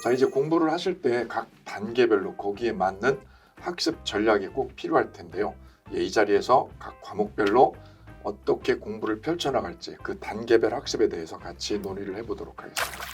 자, 이제 공부를 하실 때 각 단계별로 거기에 맞는 학습 전략이 꼭 필요할 텐데요. 이 자리에서 각 과목별로 어떻게 공부를 펼쳐나갈지 그 단계별 학습에 대해서 같이 논의를 해보도록 하겠습니다.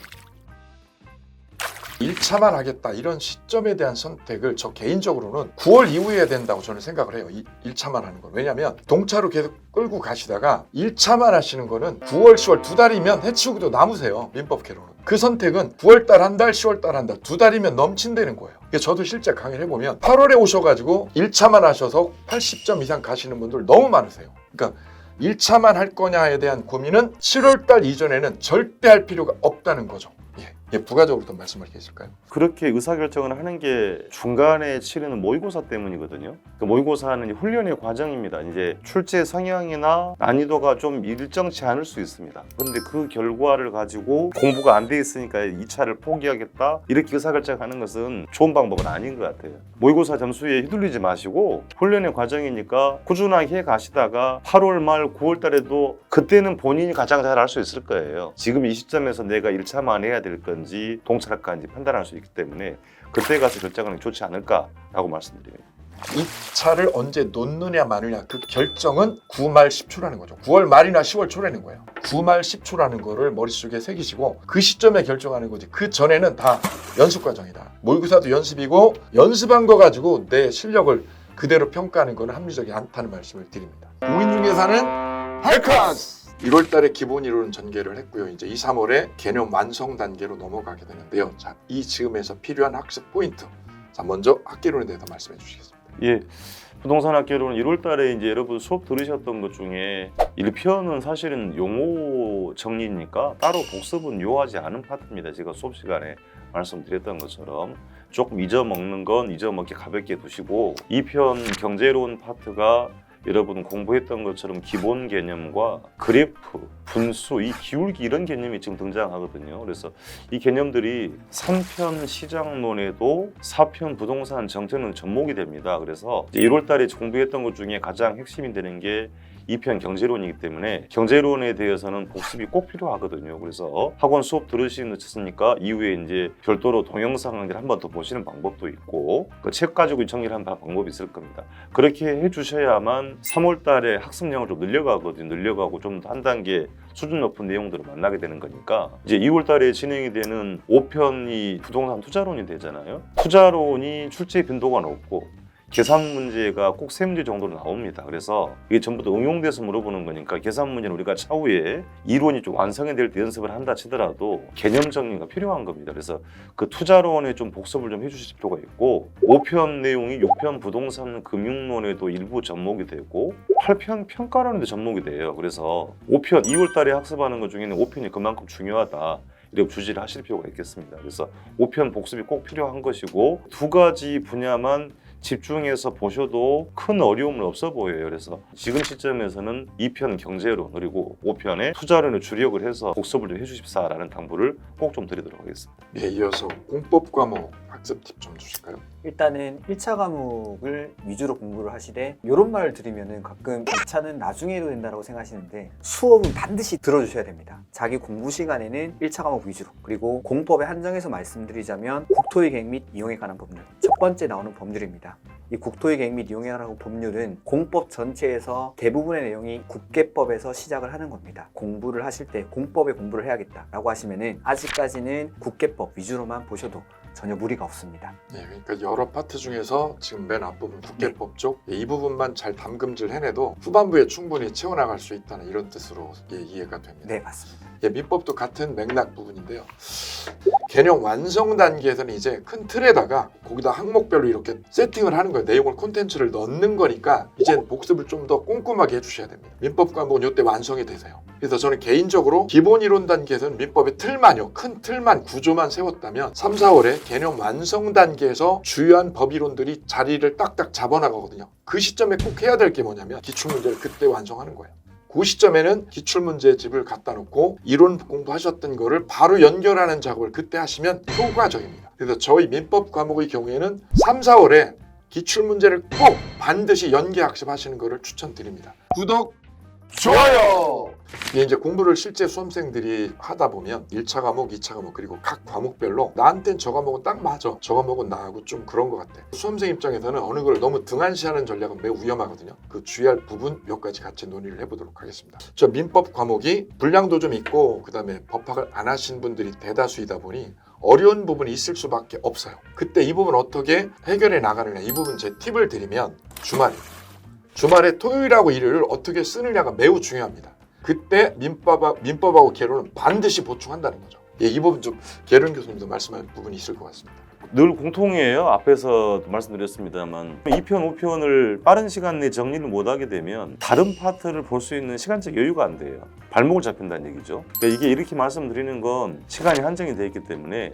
1차만 하겠다 이런 시점에 대한 선택을 저 개인적으로는 9월 이후에 해야 된다고 저는 생각을 해요. 1차만 하는 건. 왜냐하면 동차로 계속 끌고 가시다가 1차만 하시는 거는 9월, 10월 두 달이면 해치우기도 남으세요. 민법계로는. 그 선택은 9월달 한 달, 10월달 한 달, 두 달이면 넘친다는 거예요. 저도 실제 강의를 해보면 8월에 오셔가지고 1차만 하셔서 80점 이상 가시는 분들 너무 많으세요. 그러니까 1차만 할 거냐에 대한 고민은 7월달 이전에는 절대 할 필요가 없다는 거죠. 부가적으로 더 말씀할 게 있을까요? 그렇게 의사결정을 하는 게 중간에 치르는 모의고사 때문이거든요. 그 모의고사는 훈련의 과정입니다. 이제 출제 성향이나 난이도가 좀 일정치 않을 수 있습니다. 그런데 그 결과를 가지고 공부가 안 돼 있으니까 2차를 포기하겠다 이렇게 의사결정하는 것은 좋은 방법은 아닌 것 같아요. 모의고사 점수에 휘둘리지 마시고 훈련의 과정이니까 꾸준하게 해 가시다가 8월 말 9월 달에도 그때는 본인이 가장 잘 알 수 있을 거예요. 지금 이 시점에서 내가 1차만 해야 될 건지 동차할까인지 판단할 수 있기 때문에 그때 가서 결정하는 게 좋지 않을까라고 말씀드립니다. 2차를 언제 놓느냐 마느냐 그 결정은 9말 10초라는 거죠. 9월 말이나 10월 초라는 거예요. 9말 10초라는 거를 머릿속에 새기시고 그 시점에 결정하는 거지. 그 전에는 다 연습 과정이다. 모의고사도 연습이고 연습한 거 가지고 내 실력을 그대로 평가하는 거는 합리적이 않다는 말씀을 드립니다. 공인중개사는 할카스! 1월 달에 기본 이론은 전개를 했고요. 이제 2, 3월에 개념 완성 단계로 넘어가게 되는데요. 자, 이 지금에서 필요한 학습 포인트. 자, 먼저 학개론에 대해서 말씀해 주시겠습니다. 예. 부동산 학개론은 1월 달에 이제 여러분 수업 들으셨던 것 중에 1편은 사실은 용어 정리니까 따로 복습은 요하지 않은 파트입니다. 제가 수업 시간에 말씀드렸던 것처럼 조금 잊어먹는 건 잊어먹기 가볍게 두시고 2편 경제론 파트가 여러분 공부했던 것처럼 기본 개념과 그래프, 분수, 이 기울기 이런 개념이 지금 등장하거든요. 그래서 이 개념들이 3편 시장론에도 4편 부동산 정책론 접목이 됩니다. 그래서 1월 달에 공부했던 것 중에 가장 핵심이 되는 게 2편 경제론이기 때문에 경제론에 대해서는 복습이 꼭 필요하거든요. 그래서 학원 수업 들으시니까 이후에 이제 별도로 동영상 강의를 한 번 더 보시는 방법도 있고 그 책 가지고 정리를 하는 방법이 있을 겁니다. 그렇게 해주셔야만 3월 달에 학습량을 좀 늘려가거든요. 늘려가고 좀 한 단계 수준 높은 내용들을 만나게 되는 거니까 이제 2월 달에 진행이 되는 5편이 부동산 투자론이 되잖아요. 투자론이 출제 빈도가 높고 계산 문제가 꼭 3문제 정도로 나옵니다. 그래서 이게 전부 다 응용돼서 물어보는 거니까 계산 문제는 우리가 차후에 이론이 좀 완성이 될 때 연습을 한다 치더라도 개념 정리가 필요한 겁니다. 그래서 그 투자론에 좀 복습을 좀 해주실 필요가 있고 5편 내용이 6편 부동산 금융론에도 일부 접목이 되고 8편 평가론에도 접목이 돼요. 그래서 5편 2월 달에 학습하는 것 중에는 5편이 그만큼 중요하다. 이렇게 주지를 하실 필요가 있겠습니다. 그래서 5편 복습이 꼭 필요한 것이고 두 가지 분야만 집중해서 보셔도 큰 어려움은 없어 보여요. 그래서 지금 시점에서는 2편 경제론 그리고 5편의 투자론을 주력을 해서 복습을 좀 해주십사라는 당부를 꼭 좀 드리도록 하겠습니다. 네, 이어서 공법 과목 학습 팁 좀 주실까요? 일단은 1차 과목을 위주로 공부를 하시되 이런 말을 들으면 가끔 2차는 나중에 해도 된다고 생각하시는데 수업은 반드시 들어주셔야 됩니다. 자기 공부 시간에는 1차 과목 위주로 그리고 공법에 한정해서 말씀드리자면 국토의 계획 및 이용에 관한 법률 첫 번째 나오는 법률입니다. 이 국토의 계획 및 이용에 관한 법률은 공법 전체에서 대부분의 내용이 국계법에서 시작을 하는 겁니다. 공부를 하실 때 공법에 공부를 해야겠다라고 하시면은 아직까지는 국계법 위주로만 보셔도 전혀 무리가 없습니다. 네, 그러니까 여러 파트 중에서 지금 맨 앞부분 국계법 쪽 이 부분만 잘 담금질 해내도 후반부에 충분히 채워나갈 수 있다는 이런 뜻으로 이해가 됩니다. 네, 맞습니다. 민법도 같은 맥락 부분인데요. 개념 완성 단계에서는 이제 큰 틀에다가 거기다 항목별로 이렇게 세팅을 하는 거예요. 내용을 콘텐츠를 넣는 거니까 이제 복습을 좀 더 꼼꼼하게 해주셔야 됩니다. 민법 과목은 이때 완성이 되세요. 그래서 저는 개인적으로 기본 이론 단계에서는 민법의 틀만요. 큰 틀만 구조만 세웠다면 3, 4월에 개념 완성 단계에서 주요한 법이론들이 자리를 딱딱 잡아나가거든요. 그 시점에 꼭 해야 될 게 뭐냐면 기출문제를 그때 완성하는 거예요. 그 시점에는 기출문제집을 갖다 놓고 이론 공부하셨던 거를 바로 연결하는 작업을 그때 하시면 효과적입니다. 그래서 저희 민법 과목의 경우에는 3, 4월에 기출문제를 꼭 반드시 연계학습하시는 것을 추천드립니다. 구독, 좋아요! 이게 이제 공부를 실제 수험생들이 하다 보면 1차 과목, 2차 과목 그리고 각 과목별로 나한텐 저 과목은 딱 맞아. 저 과목은 나하고 좀 그런 것 같아. 수험생 입장에서는 어느 걸 너무 등한시하는 전략은 매우 위험하거든요. 그 주의할 부분 몇 가지 같이 논의를 해보도록 하겠습니다. 저 민법 과목이 분량도 좀 있고 그다음에 법학을 안 하신 분들이 대다수이다 보니 어려운 부분이 있을 수밖에 없어요. 그때 이 부분 어떻게 해결해 나가느냐, 이 부분 제 팁을 드리면 주말에 토요일하고 일요일을 어떻게 쓰느냐가 매우 중요합니다. 그때 민법하고 개론은 반드시 보충한다는 거죠. 예, 이 부분 좀 개론 교수님도 말씀할 부분이 있을 것 같습니다. 늘 공통이에요. 앞에서 말씀드렸습니다만 2편, 5편을 빠른 시간 내에 정리를 못하게 되면 다른 파트를 볼 수 있는 시간적 여유가 안 돼요. 발목을 잡힌다는 얘기죠. 그러니까 이게 이렇게 말씀드리는 건 시간이 한정이 되어 있기 때문에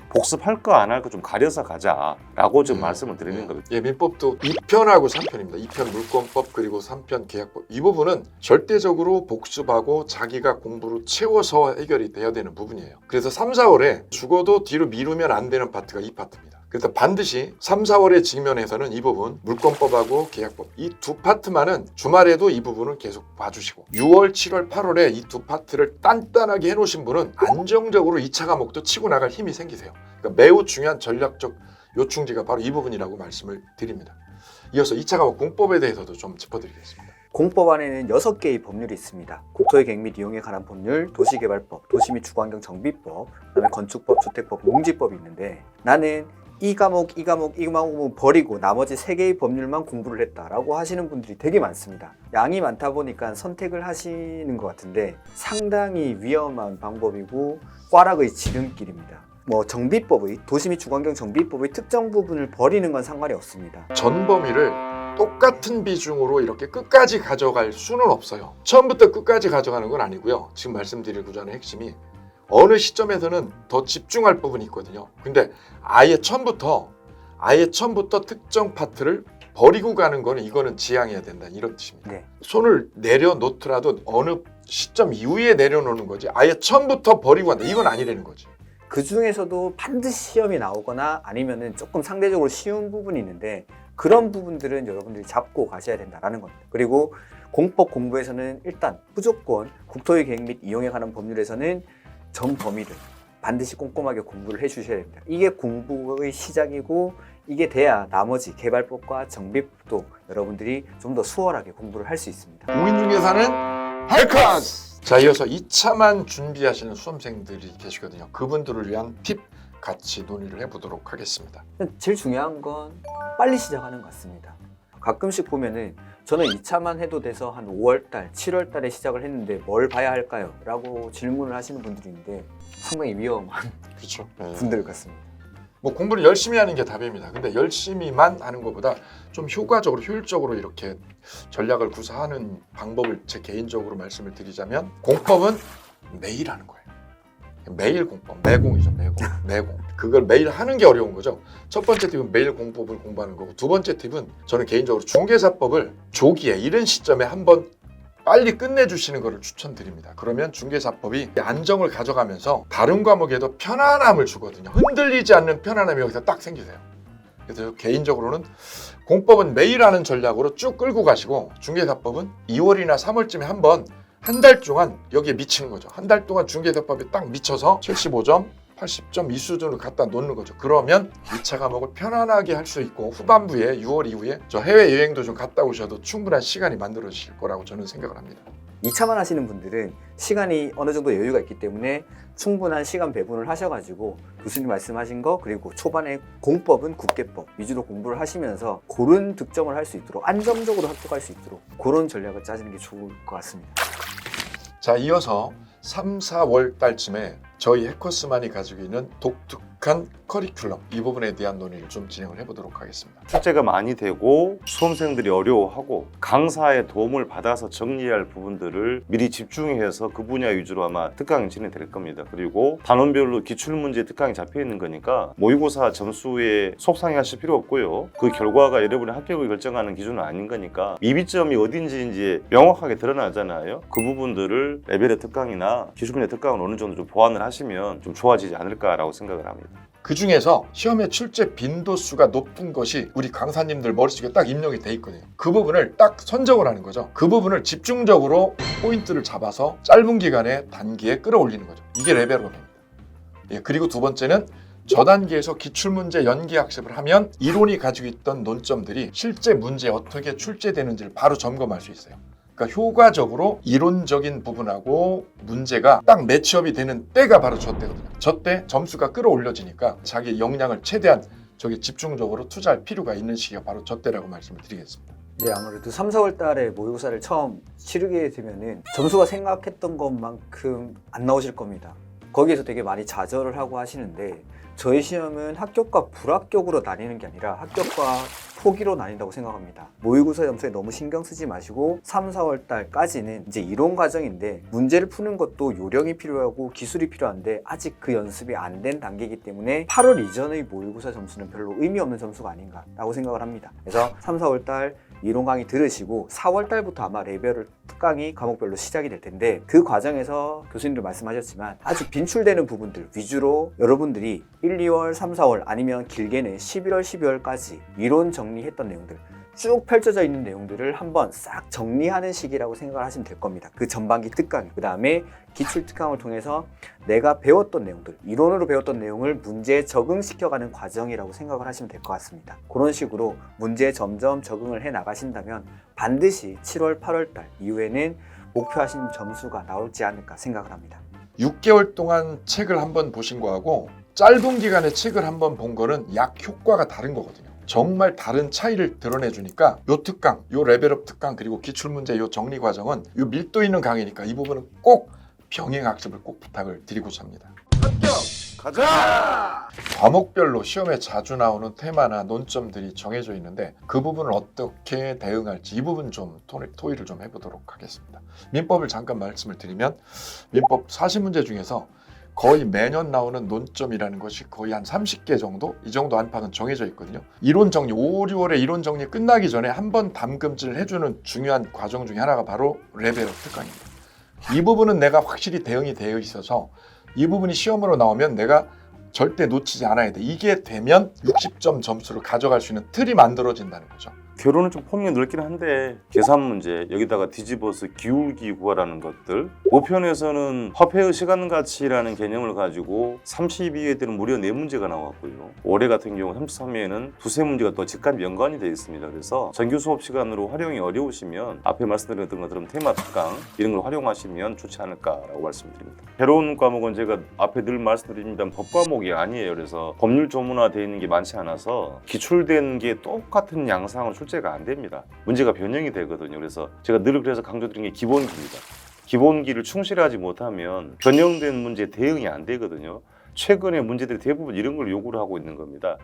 복습할 거 안 할 거 좀 가려서 가자라고 지금 말씀을 드리는 겁니다. 예, 민법도 2편하고 3편입니다. 2편 물권법 그리고 3편 계약법. 이 부분은 절대적으로 복습하고 자기가 공부로 채워서 해결이 돼야 되는 부분이에요. 그래서 3, 4월에 죽어도 뒤로 미루면 안 되는 파트가 이 파트입니다. 그래서 반드시 3, 4월의 직면에서는 이 부분 물권법하고 계약법 이 두 파트만은 주말에도 이 부분은 계속 봐주시고 6월, 7월, 8월에 이 두 파트를 단단하게 해놓으신 분은 안정적으로 2차 과목도 치고 나갈 힘이 생기세요. 그러니까 매우 중요한 전략적 요충지가 바로 이 부분이라고 말씀을 드립니다. 이어서 2차 과목 공법에 대해서도 좀 짚어드리겠습니다. 공법 안에는 6개의 법률이 있습니다. 국토의 계획 및 이용에 관한 법률, 도시개발법, 도시 및 주거환경 정비법, 그다음에 건축법, 주택법, 농지법이 있는데 나는 이 과목은 버리고 나머지 3개의 법률만 공부를 했다라고 하시는 분들이 되게 많습니다. 양이 많다 보니까 선택을 하시는 것 같은데 상당히 위험한 방법이고 꽈락의 지름길입니다. 정비법의 도시 및 주거환경 정비법의 특정 부분을 버리는 건 상관이 없습니다. 전 범위를 똑같은 비중으로 이렇게 끝까지 가져갈 수는 없어요. 처음부터 끝까지 가져가는 건 아니고요. 지금 말씀드리고자 하는 핵심이 어느 시점에서는 더 집중할 부분이 있거든요. 근데 아예 처음부터 특정 파트를 버리고 가는 거는 이거는 지양해야 된다 이런 뜻입니다. 네. 손을 내려놓더라도 어느 시점 이후에 내려놓는 거지 아예 처음부터 버리고 간다 이건 아니라는 거지. 그 중에서도 반드시 시험이 나오거나 아니면은 조금 상대적으로 쉬운 부분이 있는데 그런 부분들은 여러분들이 잡고 가셔야 된다라는 겁니다. 그리고 공법 공부에서는 일단 무조건 국토의 계획 및 이용에 관한 법률에서는 전 범위를 반드시 꼼꼼하게 공부를 해주셔야 됩니다. 이게 공부의 시작이고 이게 돼야 나머지 개발법과 정비법도 여러분들이 좀 더 수월하게 공부를 할 수 있습니다. 공인중개사는 할카스! 자, 이어서 2차만 준비하시는 수험생들이 계시거든요. 그분들을 위한 팁 같이 논의를 해보도록 하겠습니다. 제일 중요한 건 빨리 시작하는 것 같습니다. 가끔씩 보면은 저는 2차만 해도 돼서 한 5월달, 7월달에 시작을 했는데 뭘 봐야 할까요? 라고 질문을 하시는 분들이 있는데 상당히 위험한 그렇죠. 분들 같습니다. 공부를 열심히 하는 게 답입니다. 근데 열심히만 하는 것보다 좀 효과적으로, 효율적으로 이렇게 전략을 구사하는 방법을 제 개인적으로 말씀을 드리자면 공법은 매일 하는 거예요. 매일 공법, 매공이죠. 매공. 그걸 매일 하는 게 어려운 거죠. 첫 번째 팁은 매일 공법을 공부하는 거고 두 번째 팁은 저는 개인적으로 중개사법을 조기에 이른 시점에 한번 빨리 끝내주시는 것을 추천드립니다. 그러면 중개사법이 안정을 가져가면서 다른 과목에도 편안함을 주거든요. 흔들리지 않는 편안함이 여기서 딱 생기세요. 그래서 개인적으로는 공법은 매일 하는 전략으로 쭉 끌고 가시고 중개사법은 2월이나 3월쯤에 한번 한 달 동안 여기에 미치는 거죠. 한 달 동안 중개사법에 딱 미쳐서 75점, 80점 이 수준을 갖다 놓는 거죠. 그러면 2차 과목을 편안하게 할 수 있고 후반부에 6월 이후에 저 해외여행도 좀 갔다 오셔도 충분한 시간이 만들어지실 거라고 저는 생각을 합니다. 2차만 하시는 분들은 시간이 어느 정도 여유가 있기 때문에 충분한 시간 배분을 하셔가지고 교수님 말씀하신 거 그리고 초반에 공법은 국계법 위주로 공부를 하시면서 그런 득점을 할 수 있도록 안정적으로 합격할 수 있도록 그런 전략을 짜시는 게 좋을 것 같습니다. 자, 이어서 3, 4월 달쯤에 저희 해커스만이 가지고 있는 독특한 커리큘럼 이 부분에 대한 논의를 좀 진행을 해보도록 하겠습니다. 출제가 많이 되고 수험생들이 어려워하고 강사의 도움을 받아서 정리할 부분들을 미리 집중해서 그 분야 위주로 아마 특강이 진행될 겁니다. 그리고 단원별로 기출문제 특강이 잡혀 있는 거니까 모의고사 점수에 속상해하실 필요 없고요. 그 결과가 여러분의 합격을 결정하는 기준은 아닌 거니까 미비점이 어딘지 이제 명확하게 드러나잖아요. 그 부분들을 레벨의 특강이나 기출문제 특강을 어느 정도 좀 보완을 하시면 좀 좋아지지 않을까라고 생각을 합니다. 그 중에서 시험의 출제 빈도수가 높은 것이 우리 강사님들 머릿속에 딱 입력이 돼 있거든요. 그 부분을 딱 선정을 하는 거죠. 그 부분을 집중적으로 포인트를 잡아서 짧은 기간에 단기에 끌어올리는 거죠. 이게 레벨업입니다. 예, 그리고 두 번째는 저 단계에서 기출문제 연기학습을 하면 이론이 가지고 있던 논점들이 실제 문제에 어떻게 출제되는지를 바로 점검할 수 있어요. 그러니까 효과적으로 이론적인 부분하고 문제가 딱 매치업이 되는 때가 바로 저 때거든요. 저 때 점수가 끌어올려지니까 자기 역량을 최대한 저기 집중적으로 투자할 필요가 있는 시기가 바로 저 때라고 말씀을 드리겠습니다. 네, 아무래도 3, 4월 달에 모의고사를 처음 치르게 되면은 점수가 생각했던 것만큼 안 나오실 겁니다. 거기에서 되게 많이 좌절을 하고 하시는데 저희 시험은 합격과 불합격으로 나뉘는 게 아니라 합격과 포기로 나뉜다고 생각합니다. 모의고사 점수에 너무 신경 쓰지 마시고 3, 4월 달까지는 이제 이론 과정인데 문제를 푸는 것도 요령이 필요하고 기술이 필요한데 아직 그 연습이 안 된 단계이기 때문에 8월 이전의 모의고사 점수는 별로 의미 없는 점수가 아닌가라고 생각을 합니다. 그래서 3, 4월 달 이론 강의 들으시고 4월 달부터 아마 레벨 특강이 과목별로 시작이 될 텐데 그 과정에서 교수님들 말씀하셨지만 아직 빈출되는 부분들 위주로 여러분들이 1, 2월, 3, 4월 아니면 길게는 11월, 12월까지 이론 정리했던 내용들 쭉 펼쳐져 있는 내용들을 한번 싹 정리하는 시기라고 생각을 하시면 될 겁니다. 그 전반기 특강, 그 다음에 기출 특강을 통해서 내가 배웠던 내용들, 이론으로 배웠던 내용을 문제에 적응시켜가는 과정이라고 생각을 하시면 될 것 같습니다. 그런 식으로 문제에 점점 적응을 해 나가신다면 반드시 7월, 8월 달 이후에는 목표하신 점수가 나올지 않을까 생각을 합니다. 6개월 동안 책을 한번 보신 거하고 짧은 기간에 책을 한번 본 거는 약 효과가 다른 거거든요. 정말 다른 차이를 드러내 주니까 요 특강, 요 레벨업 특강 그리고 기출문제 요 정리 과정은 요 밀도 있는 강의니까 이 부분은 꼭 병행학습을 꼭 부탁을 드리고자 합니다. 합격! 가자! 과목별로 시험에 자주 나오는 테마나 논점들이 정해져 있는데 그 부분을 어떻게 대응할지 이 부분 좀 토의를 좀 해보도록 하겠습니다. 민법을 잠깐 말씀을 드리면 민법 40문제 중에서 거의 매년 나오는 논점이라는 것이 거의 한 30개 정도? 이 정도 안팎은 정해져 있거든요. 이론 정리, 5, 6월에 이론 정리 끝나기 전에 한번 담금질을 해주는 중요한 과정 중에 하나가 바로 레벨업 특강입니다. 이 부분은 내가 확실히 대응이 되어 있어서 이 부분이 시험으로 나오면 내가 절대 놓치지 않아야 돼. 이게 되면 60점 점수를 가져갈 수 있는 틀이 만들어진다는 거죠. 결론은 좀 폭이 넓긴 한데 계산 문제 여기다가 뒤집어서 기울기 구하라는 것들 5편에서는 화폐의 시간 가치라는 개념을 가지고 32회에는 무려 4문제가 나왔고요. 올해 같은 경우 33회에는 두세 문제가 또 직간 연관이 되어 있습니다. 그래서 정규 수업 시간으로 활용이 어려우시면 앞에 말씀드렸던 것처럼 테마 특강 이런 걸 활용하시면 좋지 않을까라고 말씀드립니다. 새로운 과목은 제가 앞에 늘 말씀드립니다. 법 과목이 아니에요. 그래서 법률 조문화되어 있는 게 많지 않아서 기출된 게 똑같은 양상으로 출제가 안 됩니다. 문제가 변형이 되거든요. 그래서 제가 늘 그래서 강조드리는 게 기본기입니다. 기본기를 충실하지 못하면 변형된 문제에 대응이 안 되거든요. 최근에 문제들이 대부분 이런 걸 요구를 하고 있는 겁니다.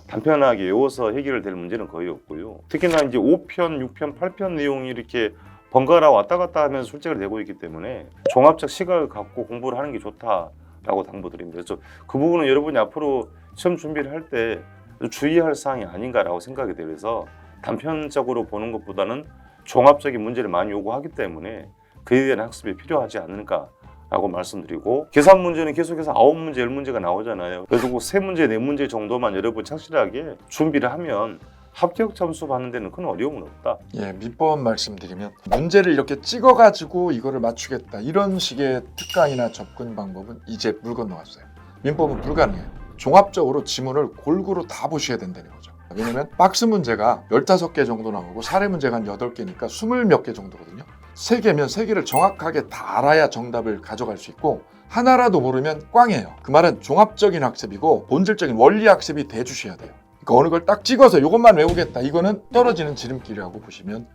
단편하게 외워서 해결될 문제는 거의 없고요. 특히나 이제 5편, 6편, 8편 내용이 이렇게 번갈아 왔다 갔다 하면서 출제가 되고 있기 때문에 종합적 시각을 갖고 공부를 하는 게 좋다라고 당부드립니다. 그래서 그 부분은 여러분이 앞으로 시험 준비를 할 때 주의할 사항이 아닌가라고 생각이 되어서 단편적으로 보는 것보다는 종합적인 문제를 많이 요구하기 때문에 그에 대한 학습이 필요하지 않을까라고 말씀드리고 계산 문제는 계속해서 9문제, 10문제가 나오잖아요. 그래서 그 3문제, 4문제 정도만 여러분 착실하게 준비를 하면 합격 점수 받는 데는 큰 어려움은 없다. 예, 민법 말씀드리면 문제를 이렇게 찍어가지고 이거를 맞추겠다 이런 식의 특강이나 접근 방법은 이제 물 건너왔어요. 민법은 불가능해요. 종합적으로 지문을 골고루 다 보셔야 된다는 거죠. 왜냐면 박스 문제가 15개 정도 나오고 사례 문제가 한 8개니까 20몇 개 정도거든요. 3개면 3개를 정확하게 다 알아야 정답을 가져갈 수 있고 하나라도 모르면 꽝이에요. 그 말은 종합적인 학습이고 본질적인 원리 학습이 돼주셔야 돼요. 그러니까 어느 걸 딱 찍어서 이것만 외우겠다 이거는 떨어지는 지름길이라고 보시면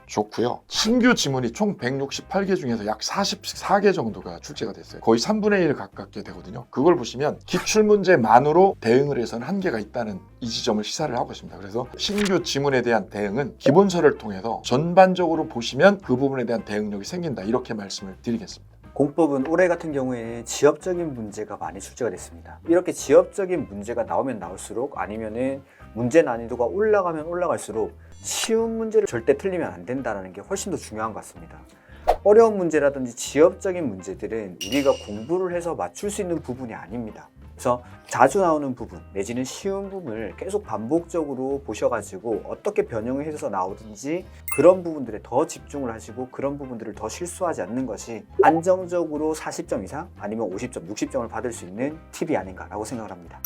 좋고요. 신규 지문이 총 168개 중에서 약 44개 정도가 출제가 됐어요. 거의 3분의 1 가깝게 되거든요. 그걸 보시면 기출문제만으로 대응을 해서는 한계가 있다는 이 지점을 시사를 하고 있습니다. 그래서 신규 지문에 대한 대응은 기본서를 통해서 전반적으로 보시면 그 부분에 대한 대응력이 생긴다. 이렇게 말씀을 드리겠습니다. 공법은 올해 같은 경우에는 지엽적인 문제가 많이 출제가 됐습니다. 이렇게 지엽적인 문제가 나오면 나올수록 아니면은 문제 난이도가 올라가면 올라갈수록 쉬운 문제를 절대 틀리면 안 된다는 게 훨씬 더 중요한 것 같습니다. 어려운 문제라든지 지엽적인 문제들은 우리가 공부를 해서 맞출 수 있는 부분이 아닙니다. 그래서 자주 나오는 부분 내지는 쉬운 부분을 계속 반복적으로 보셔가지고 어떻게 변형을 해서 나오든지 그런 부분들에 더 집중을 하시고 그런 부분들을 더 실수하지 않는 것이 안정적으로 40점 이상 아니면 50점, 60점을 받을 수 있는 팁이 아닌가라고 생각을 합니다.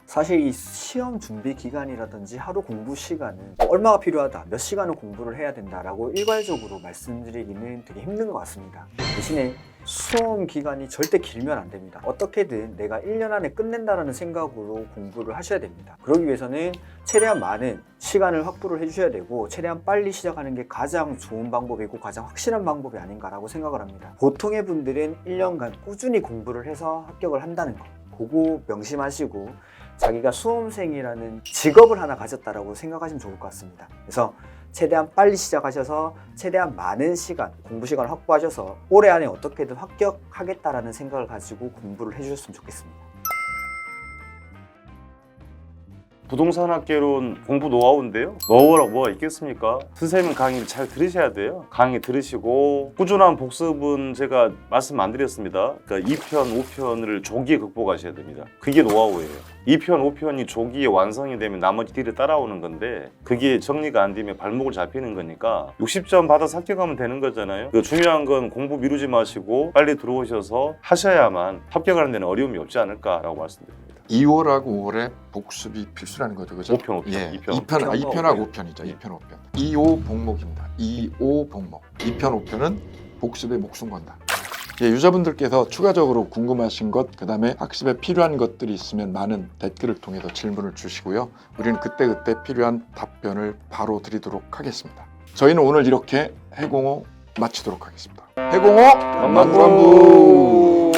사실 이 시험 준비 기간이라든지 하루 공부 시간은 얼마가 필요하다, 몇 시간을 공부를 해야 된다라고 일괄적으로 말씀드리기는 되게 힘든 것 같습니다. 대신에 수험 기간이 절대 길면 안 됩니다. 어떻게든 내가 1년 안에 끝낸다라는 생각으로 공부를 하셔야 됩니다. 그러기 위해서는 최대한 많은 시간을 확보를 해주셔야 되고 최대한 빨리 시작하는 게 가장 좋은 방법이고 가장 확실한 방법이 아닌가라고 생각을 합니다. 보통의 분들은 1년간 꾸준히 공부를 해서 합격을 한다는 거, 그거 명심하시고 자기가 수험생이라는 직업을 하나 가졌다라고 생각하시면 좋을 것 같습니다. 그래서 최대한 빨리 시작하셔서 최대한 많은 시간, 공부 시간을 확보하셔서 올해 안에 어떻게든 합격하겠다라는 생각을 가지고 공부를 해주셨으면 좋겠습니다. 부동산학개론 공부 노하우인데요. 노하우라고 뭐가 있겠습니까? 선생님 강의를 잘 들으셔야 돼요. 강의 들으시고 꾸준한 복습은 제가 말씀 안 드렸습니다. 그러니까 2편, 5편을 조기에 극복하셔야 됩니다. 그게 노하우예요. 2편, 5편이 조기에 완성이 되면 나머지 뒤를 따라오는 건데 그게 정리가 안 되면 발목을 잡히는 거니까 60점 받아서 합격하면 되는 거잖아요. 중요한 건 공부 미루지 마시고 빨리 들어오셔서 하셔야만 합격하는 데는 어려움이 없지 않을까라고 말씀드립니다. 2월하고 5월에 복습이 필수라는 거죠, 그죠? 5편, 5편. 예, 2편. 2편하고 5편이죠. 2편, 5편. 2호 복목입니다. 2호 복목. 2편, 5편은 복습에 목숨 건다. 예, 유저분들께서 추가적으로 궁금하신 것, 그 다음에 학습에 필요한 것들이 있으면 많은 댓글을 통해서 질문을 주시고요. 우리는 그때그때 필요한 답변을 바로 드리도록 하겠습니다. 저희는 오늘 이렇게 해공호 마치도록 하겠습니다. 해공호 만관부!